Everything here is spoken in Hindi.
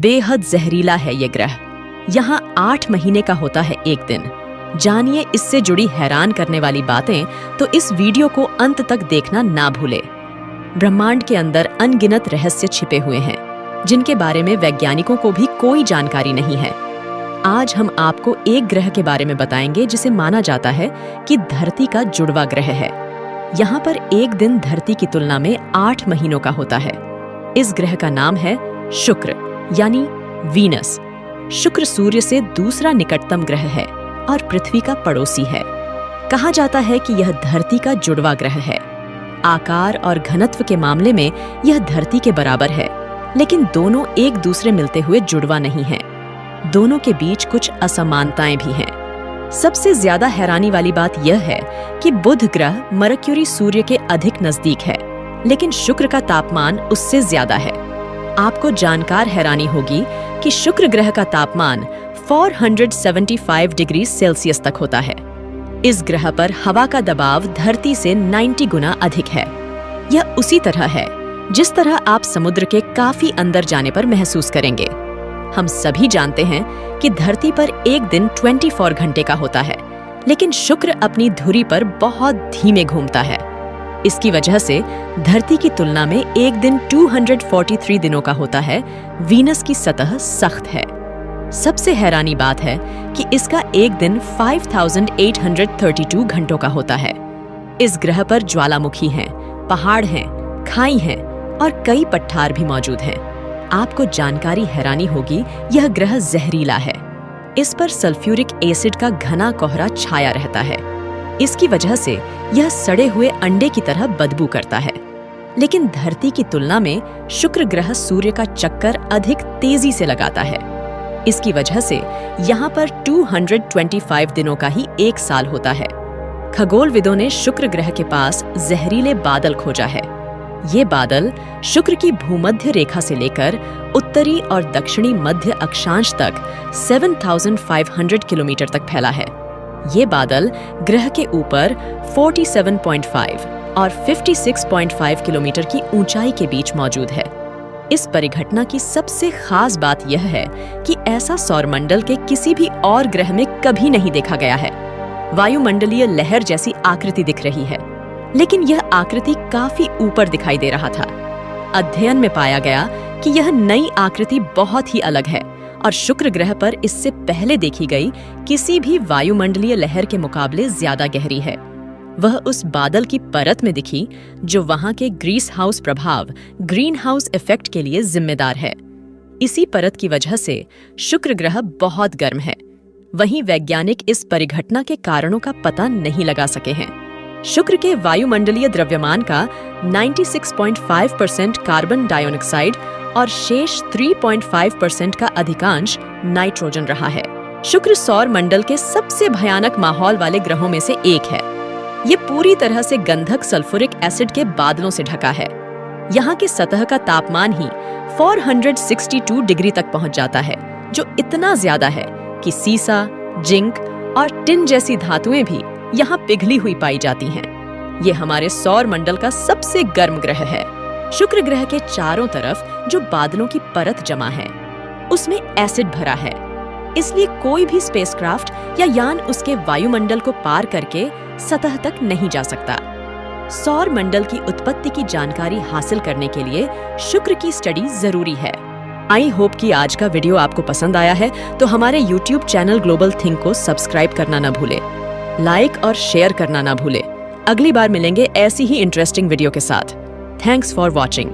बेहद जहरीला है ये ग्रह। यहाँ 8 महीने का होता है एक दिन। जानिए इससे जुड़ी हैरान करने वाली बातें तो इस वीडियो को अंत तक देखना ना भूले। ब्रह्मांड के अंदर अनगिनत रहस्य छिपे हुए हैं जिनके बारे में वैज्ञानिकों को भी कोई जानकारी नहीं है। आज हम आपको एक ग्रह के बारे में बताएंगे जिसे माना जाता है कि धरती का जुड़वा ग्रह है। यहाँ पर एक दिन धरती की तुलना में 8 महीनों का होता है। इस ग्रह का नाम है शुक्र यानी वीनस। शुक्र सूर्य से दूसरा निकटतम ग्रह है और पृथ्वी का पड़ोसी है। कहा जाता है कि यह धरती का जुड़वा ग्रह है। आकार और घनत्व के मामले में यह धरती के बराबर है, लेकिन दोनों एक दूसरे मिलते हुए जुड़वा नहीं है। दोनों के बीच कुछ असमानताएं भी हैं। सबसे ज्यादा हैरानी वाली बात यह है कि बुध ग्रह मरक्यूरी सूर्य के अधिक नजदीक है, लेकिन शुक्र का तापमान उससे ज्यादा है। आपको जानकर हैरानी होगी कि शुक्र ग्रह का तापमान 475 डिग्री सेल्सियस तक होता है। इस ग्रह पर हवा का दबाव धरती से 90 गुना अधिक है। यह उसी तरह है जिस तरह आप समुद्र के काफी अंदर जाने पर महसूस करेंगे। हम सभी जानते हैं कि धरती पर एक दिन 24 घंटे का होता है, लेकिन शुक्र अपनी धुरी पर बहुत धीमे घूमता है। इसकी वजह से धरती की तुलना में एक दिन 243 दिनों का होता है। वीनस की सतह सख्त है। सबसे हैरानी बात है कि इसका एक दिन 5832 घंटों का होता है। इस ग्रह पर ज्वालामुखी हैं, पहाड़ हैं, खाई हैं और कई पठार भी मौजूद हैं। आपको जानकारी हैरानी होगी, यह ग्रह जहरीला है। इस पर सल्फ्यूरिक एसिड का घना कोहरा छाया रहता है। इसकी वजह से यह सड़े हुए अंडे की तरह बदबू करता है। लेकिन धरती की तुलना में शुक्र ग्रह सूर्य का चक्कर अधिक तेजी से लगाता है। इसकी वजह से यहाँ पर 225 दिनों का ही एक साल होता है। खगोलविदों ने शुक्र ग्रह के पास जहरीले बादल खोजा है। ये बादल शुक्र की भूमध्य रेखा से लेकर उत्तरी और दक्षिणी मध्य अक्षांश तक 7500 किलोमीटर तक फैला है। ये बादल ग्रह के ऊपर 47.5 और 56.5 किलोमीटर की ऊंचाई के बीच मौजूद है। इस परिघटना की सबसे खास बात यह है कि ऐसा सौरमंडल के किसी भी और ग्रह में कभी नहीं देखा गया है। वायुमंडलीय लहर जैसी आकृति दिख रही है, लेकिन यह आकृति काफी ऊपर दिखाई दे रहा था। अध्ययन में पाया गया कि यह नई आकृति बहुत ही अलग है और शुक्र ग्रह पर इससे पहले देखी गई किसी भी वायुमंडलीय लहर के मुकाबले ज्यादा गहरी है। वह उस बादल की परत में दिखी जो वहां के ग्रीस हाउस प्रभाव, ग्रीन हाउस इफेक्ट के लिए जिम्मेदार है। इसी परत की वजह से शुक्र ग्रह बहुत गर्म है। वहीं वैज्ञानिक इस परिघटना के कारणों का पता नहीं लगा सके हैं। शुक्र के वायुमंडलीय द्रव्यमान का 96.5% कार्बन डाइऑक्साइड और शेष 3.5% का अधिकांश नाइट्रोजन रहा है। शुक्र सौर मंडल के सबसे भयानक माहौल वाले ग्रहों में से एक है। ये पूरी तरह से गंधक सल्फ्यूरिक एसिड के बादलों से ढका है। यहाँ की सतह का तापमान ही 462 डिग्री तक पहुंच जाता है, जो इतना ज्यादा है कि सीसा, जिंक और टिन जैसी धातुएं भी यहाँ पिघली हुई पाई जाती हैं। ये हमारे सौर मंडल का सबसे गर्म ग्रह है। शुक्र ग्रह के चारों तरफ जो बादलों की परत जमा है, उसमें एसिड भरा है। इसलिए कोई भी स्पेसक्राफ्ट या यान उसके वायुमंडल को पार करके सतह तक नहीं जा सकता। सौर मंडल की उत्पत्ति की जानकारी हासिल करने के लिए शुक्र की स्टडी जरूरी है। आई होप कि आज का वीडियो आपको पसंद आया है, तो हमारे YouTube चैनल ग्लोबल थिंक को सब्सक्राइब करना ना भूले, लाइक और शेयर करना ना भूले। अगली बार मिलेंगे ऐसी ही इंटरेस्टिंग वीडियो के साथ। Thanks for watching.